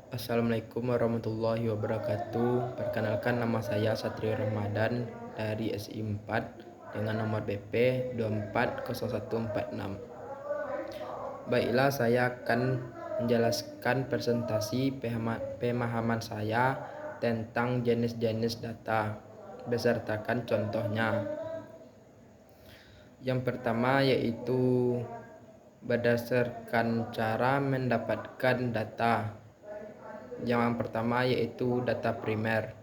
Assalamualaikum warahmatullahi wabarakatuh. Perkenalkan, nama saya Satrio Ramadan dari SI 4 dengan nomor BP 240146. Baiklah, saya akan menjelaskan presentasi pemahaman saya tentang jenis-jenis data besertakan contohnya. Yang pertama yaitu berdasarkan cara mendapatkan data. Yang pertama yaitu data primer.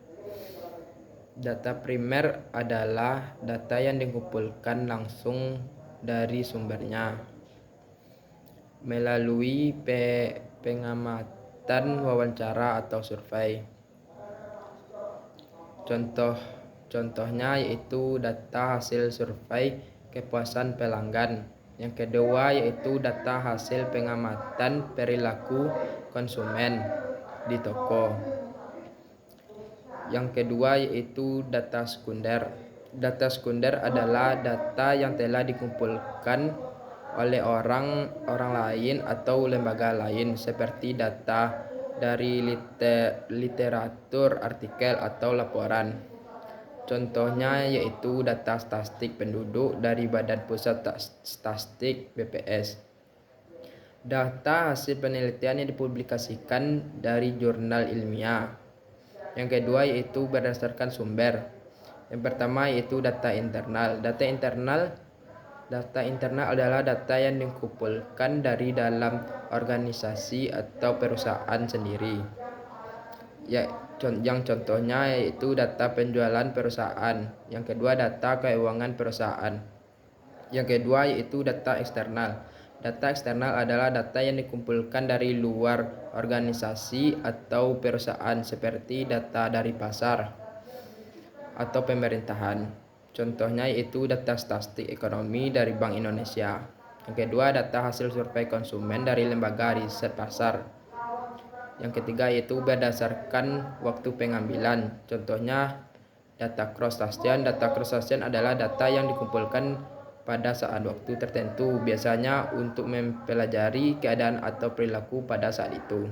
Data primer adalah data yang dikumpulkan langsung dari sumbernya melalui pengamatan, wawancara atau survei. Contohnya yaitu data hasil survei kepuasan pelanggan. Yang kedua yaitu data hasil pengamatan perilaku konsumen di toko. Yang kedua yaitu data sekunder. Data sekunder adalah data yang telah dikumpulkan oleh orang lain atau lembaga lain, seperti data dari literatur, artikel, atau laporan. Contohnya yaitu data statistik penduduk dari Badan Pusat Statistik (BPS). Data hasil penelitian yang dipublikasikan dari jurnal ilmiah. Yang kedua yaitu berdasarkan sumber. Yang pertama yaitu data internal. Data internal adalah data yang dikumpulkan dari dalam organisasi atau perusahaan sendiri. Yang contohnya yaitu data penjualan perusahaan. Yang kedua data keuangan perusahaan. Yang kedua yaitu data eksternal. Data eksternal adalah data yang dikumpulkan dari luar organisasi atau perusahaan, seperti data dari pasar atau pemerintahan. Contohnya yaitu data statistik ekonomi dari Bank Indonesia. Yang kedua data hasil survei konsumen dari lembaga riset pasar. Yang ketiga yaitu berdasarkan waktu pengambilan. Contohnya data cross section. Data cross section adalah data yang dikumpulkan pada saat waktu tertentu, biasanya untuk mempelajari keadaan atau perilaku pada saat itu.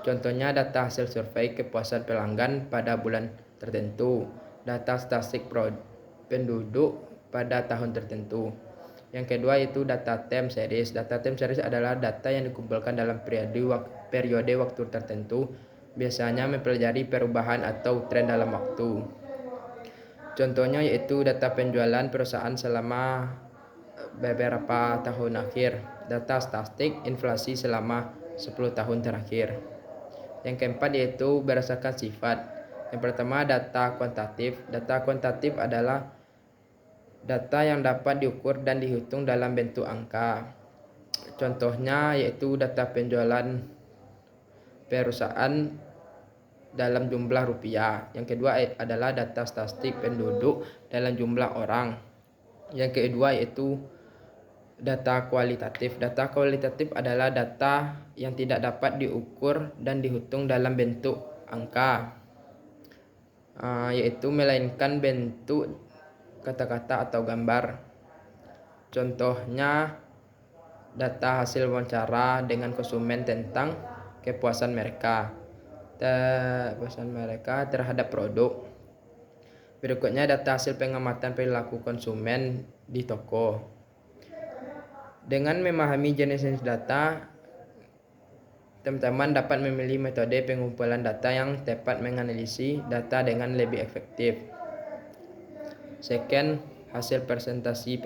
Contohnya data hasil survei kepuasan pelanggan pada bulan tertentu, data statistik penduduk pada tahun tertentu. Yang kedua yaitu data time series. Data time series adalah data yang dikumpulkan dalam periode waktu tertentu, biasanya mempelajari perubahan atau tren dalam waktu. Contohnya yaitu data penjualan perusahaan selama beberapa tahun akhir, data statistik inflasi selama 10 tahun terakhir. Yang keempat yaitu berdasarkan sifat. Yang pertama data kuantitatif. Data kuantitatif adalah data yang dapat diukur dan dihitung dalam bentuk angka. Contohnya yaitu data penjualan perusahaan dalam jumlah rupiah. Yang kedua adalah data statistik penduduk dalam jumlah orang. Yang kedua yaitu data kualitatif. Data kualitatif adalah data yang tidak dapat diukur dan dihitung dalam bentuk angka, yaitu melainkan bentuk kata-kata atau gambar. Contohnya data hasil wawancara dengan konsumen tentang kepuasan mereka terhadap produk. Berikutnya data hasil pengamatan perilaku konsumen di toko. Dengan memahami jenis-jenis data, teman-teman dapat memilih metode pengumpulan data yang tepat menganalisis data dengan lebih efektif. Sekian hasil presentasi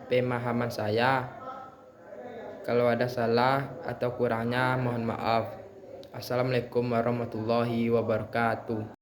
pemahaman saya. Kalau ada salah atau kurangnya mohon maaf. Assalamualaikum warahmatullahi wabarakatuh.